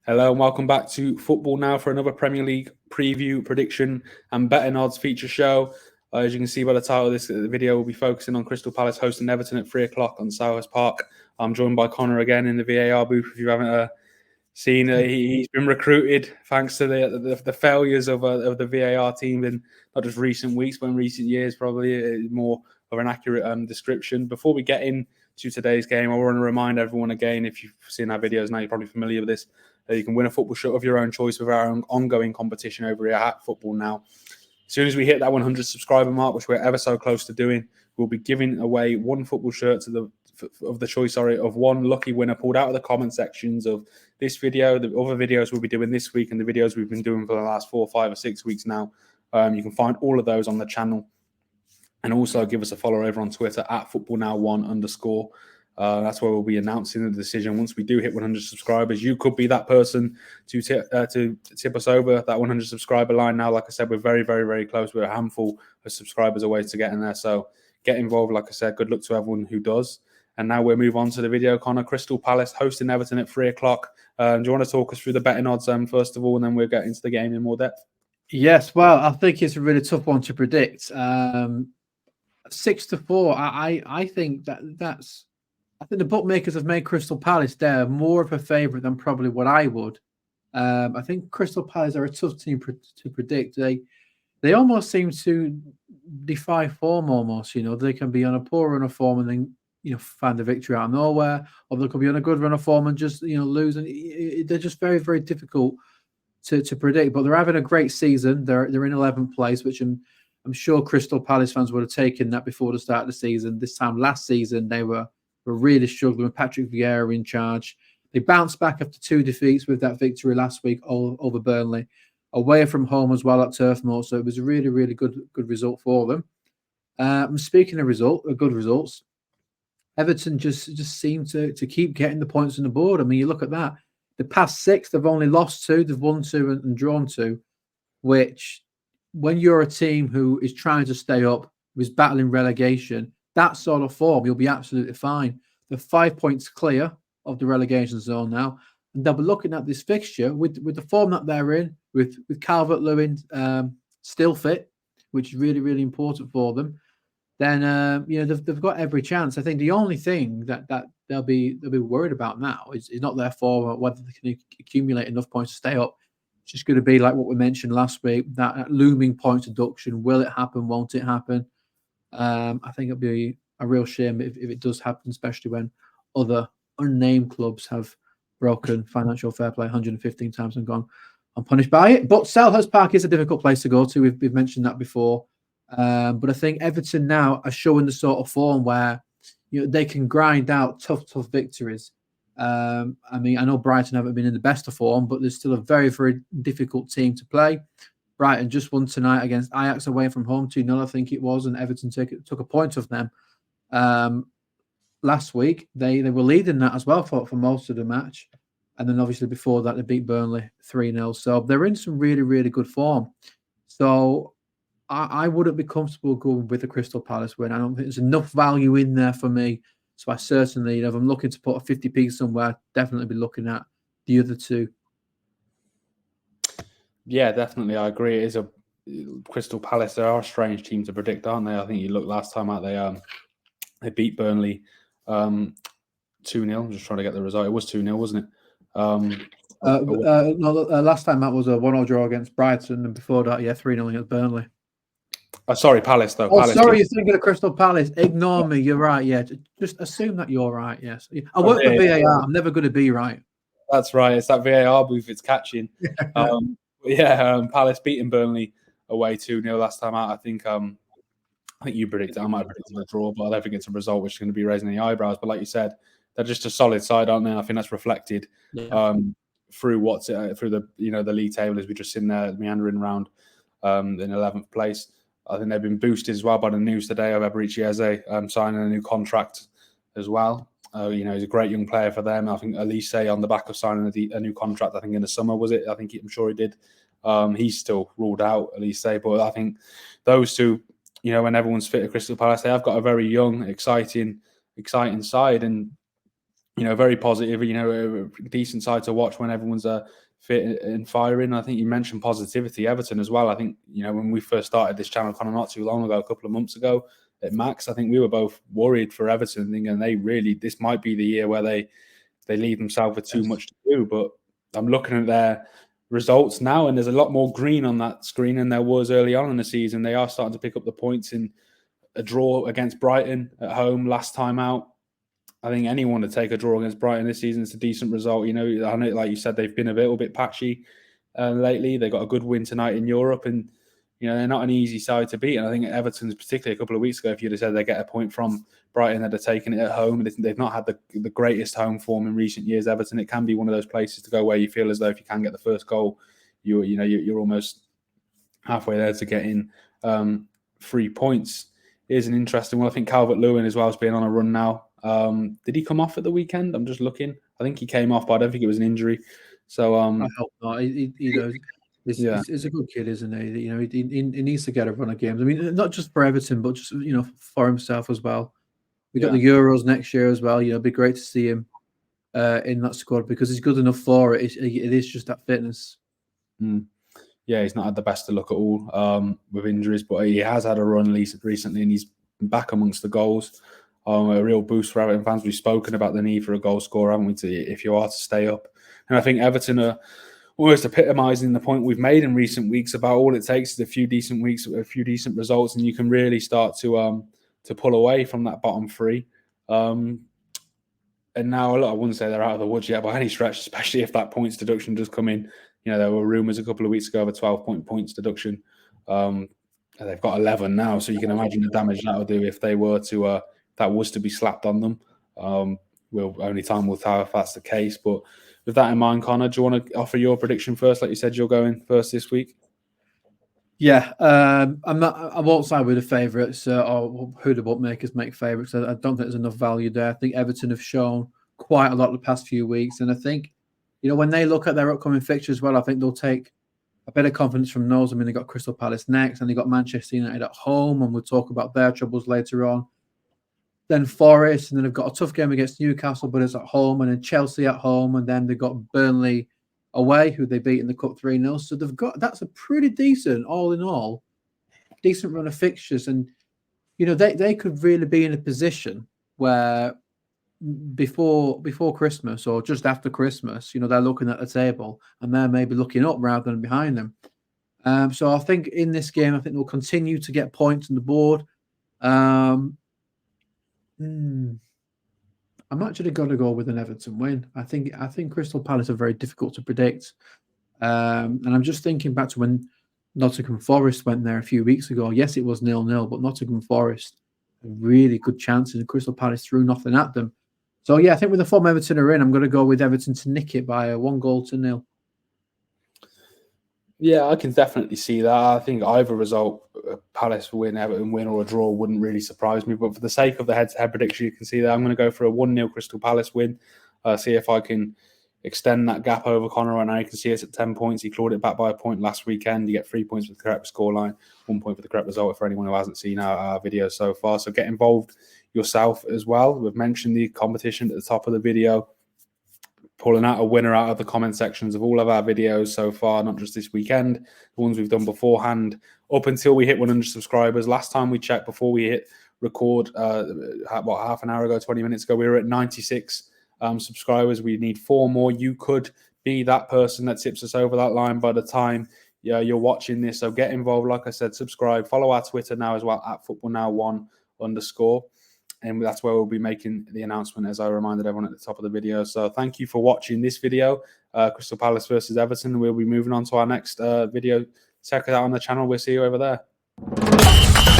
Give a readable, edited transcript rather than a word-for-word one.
Hello and welcome back to Football Now for another Premier League preview, prediction and betting odds feature show. As you can see by the title of this video, we'll be focusing on Crystal Palace hosting Everton at 3 o'clock on Selhurst Park. I'm joined by Connor again in the VAR booth. If you haven't seen, he's been recruited thanks to the failures of the VAR team in not just recent weeks, but in recent years, probably more of an accurate description. Before we get into today's game, I want to remind everyone again, if you've seen our videos now, you're probably familiar with this. You can win a football shirt of your own choice with our own ongoing competition over here at Football Now. As soon as we hit that 100 subscriber mark, which we're ever so close to doing, we'll be giving away one football shirt of one lucky winner pulled out of the comment sections of this video, the other videos we'll be doing this week, and the videos we've been doing for the last 4, 5, or 6 weeks now. You can find all of those on the channel, and also give us a follow over on Twitter at footballnow1_. That's where we'll be announcing the decision once we do hit 100 subscribers. You could be that person to tip us over that 100 subscriber line. Now, like I said, we're very, very, very close. We're a handful of subscribers away to getting there. So get involved. Like I said, good luck to everyone who does. And now we'll move on to the video. Connor, Crystal Palace hosting Everton at 3 o'clock. Do you want to talk us through the betting odds first of all, and then we'll get into the game in more depth? Yes, well, I think it's a really tough one to predict. 6-4. I think that's. I think the bookmakers have made Crystal Palace there more of a favourite than probably what I would. I think Crystal Palace are a tough team to predict. They almost seem to defy form almost. They can be on a poor run of form and then find the victory out of nowhere, or they could be on a good run of form and just lose. And they're just very, very difficult to predict. But they're having a great season. They're in 11th place, which I'm sure Crystal Palace fans would have taken that before the start of the season. This time last season they were really struggling with Patrick Vieira in charge. They bounced back after 2 defeats with that victory last week over Burnley, away from home as well at Turf Moor. So it was a really, really good result for them. Speaking of good results, Everton just seem to keep getting the points on the board. I mean, you look at that. The past 6, they've only lost 2, they've won 2 and drawn 2, which when you're a team who is trying to stay up, who is battling relegation, that sort of form, you'll be absolutely fine. They're 5 points clear of the relegation zone now. And they'll be looking at this fixture with the form that they're in, with Calvert-Lewin still fit, which is really, really important for them. Then they've got every chance. I think the only thing that they'll be worried about now is not their form, or whether they can accumulate enough points to stay up. It's just going to be like what we mentioned last week, that looming point deduction. Will it happen? Won't it happen? I think it'll be a real shame if it does happen, especially when other unnamed clubs have broken financial fair play 115 times and gone unpunished by it. But Selhurst Park is a difficult place to go to. We've mentioned that before. But I think Everton now are showing the sort of form where they can grind out tough victories. I mean, I know Brighton haven't been in the best of form, but they're still a very, very difficult team to play. Brighton just won tonight against Ajax away from home 2-0, I think it was, and Everton took a point of them last week. They were leading that as well for most of the match. And then obviously before that, they beat Burnley 3-0. So they're in some really, really good form. So I wouldn't be comfortable going with the Crystal Palace win. I don't think there's enough value in there for me. So I certainly, if I'm looking to put a 50p somewhere, definitely be looking at the other two. Yeah, definitely. I agree. It is a Crystal Palace. They are a strange team to predict, aren't they? I think you looked last time out, they beat Burnley 2-0. I'm just trying to get the result. It was 2-0, wasn't it? Last time that was a 1-0 draw against Brighton, and before that, 3-0 against Burnley. Sorry, Palace though. Oh, sorry, you're thinking of Crystal Palace. Ignore me. You're right. Yeah, just assume that you're right. Yes, I work for VAR. I'm never going to be right. That's right. It's that VAR booth. It's catching. Palace beating Burnley away 2-0 last time out. I think you predicted. I might have predicted a draw, but I don't think it's a result which is going to be raising any eyebrows. But like you said, they're just a solid side, aren't they? I think that's reflected through the the league table as we just sitting there meandering around in 11th place. I think they've been boosted as well by the news today of Eberechi Eze signing a new contract as well. He's a great young player for them. I think Elise on the back of signing a new contract, I think in the summer, was it? I'm sure he did. He's still ruled out, Elise, but I think those two, when everyone's fit at Crystal Palace, they have got a very young, exciting side. And, very positive. A decent side to watch when everyone's fit and firing. I think you mentioned positivity, Everton as well. I think when we first started this channel, kind of not too long ago, a couple of months ago at Max, I think we were both worried for Everton, thinking this might be the year where they leave themselves with too much to do. But I'm looking at their results now, and there's a lot more green on that screen than there was early on in the season. They are starting to pick up the points in a draw against Brighton at home last time out. I think anyone to take a draw against Brighton this season is a decent result. I know, like you said, they've been a little bit patchy lately. They got a good win tonight in Europe, and they're not an easy side to beat. And I think Everton's, particularly a couple of weeks ago, if you'd have said they get a point from Brighton, they'd have taken it at home. They've not had the greatest home form in recent years. Everton, it can be one of those places to go where you feel as though if you can get the first goal, you're almost halfway there to getting 3 points. Here's an interesting one. I think Calvert-Lewin as well has been on a run now. Did he come off at the weekend? I'm just looking. I think he came off, but I don't think it was an injury. So I hope not. He's a good kid, isn't he? He needs to get a run of games. I mean, not just for Everton, but just for himself as well. We got the Euros next year as well. It'd be great to see him in that squad because he's good enough for it. It is just that fitness. Yeah, he's not had the best of luck at all with injuries, but he has had a run recently, and he's back amongst the goals. A real boost for Everton fans. We've spoken about the need for a goal scorer, haven't we, if you are to stay up. And I think Everton are almost epitomising the point we've made in recent weeks about all it takes is a few decent weeks, a few decent results, and you can really start to pull away from that bottom three. And now, I wouldn't say they're out of the woods yet by any stretch, especially if that points deduction does come in. There were rumours a couple of weeks ago of a 12-point points deduction. They've got 11 now, so you can imagine the damage that will do if they were to that was to be slapped on them. Only time will tell if that's the case. But with that in mind, Connor, do you want to offer your prediction first? Like you said, you're going first this week. Yeah, I won't side with the favourites or who the bookmakers make favourites. I don't think there's enough value there. I think Everton have shown quite a lot the past few weeks, and I think when they look at their upcoming fixtures as well, I think they'll take a bit of confidence from those. I mean, they got Crystal Palace next, and they got Manchester United at home, and we'll talk about their troubles later on. Then Forest, and then they've got a tough game against Newcastle, but it's at home, and then Chelsea at home, and then they've got Burnley away, who they beat in the Cup 3-0. So that's a pretty decent, all in all, decent run of fixtures. And, they could really be in a position where before Christmas or just after Christmas, they're looking at the table and they're maybe looking up rather than behind them. So I think in this game, I think they'll continue to get points on the board. I'm actually going to go with an Everton win. I think Crystal Palace are very difficult to predict. And I'm just thinking back to when Nottingham Forest went there a few weeks ago. Yes, it was 0-0, but Nottingham Forest had really good chances and Crystal Palace threw nothing at them. So, yeah, I think with the form Everton are in, I'm going to go with Everton to nick it by 1-0. Yeah, I can definitely see that. I think either result, Palace win, Everton win, or a draw wouldn't really surprise me. But for the sake of the head-to-head prediction, you can see that I'm going to go for a 1-0 Crystal Palace win. See if I can extend that gap over Connor. And I can see it's at 10 points. He clawed it back by a point last weekend. You get 3 points with the correct scoreline, 1 point for the correct result for anyone who hasn't seen our videos so far. So get involved yourself as well. We've mentioned the competition at the top of the video. Pulling out a winner out of the comment sections of all of our videos so far, not just this weekend, the ones we've done beforehand, up until we hit 100 subscribers. Last time we checked before we hit record, half an hour ago, 20 minutes ago, we were at 96 subscribers. We need 4 more. You could be that person that tips us over that line by the time you're watching this. So get involved. Like I said, subscribe. Follow our Twitter now as well, at footballnow1_. And that's where we'll be making the announcement, as I reminded everyone at the top of the video. So thank you for watching this video, Crystal Palace versus Everton. We'll be moving on to our next video. Check it out on the channel. We'll see you over there.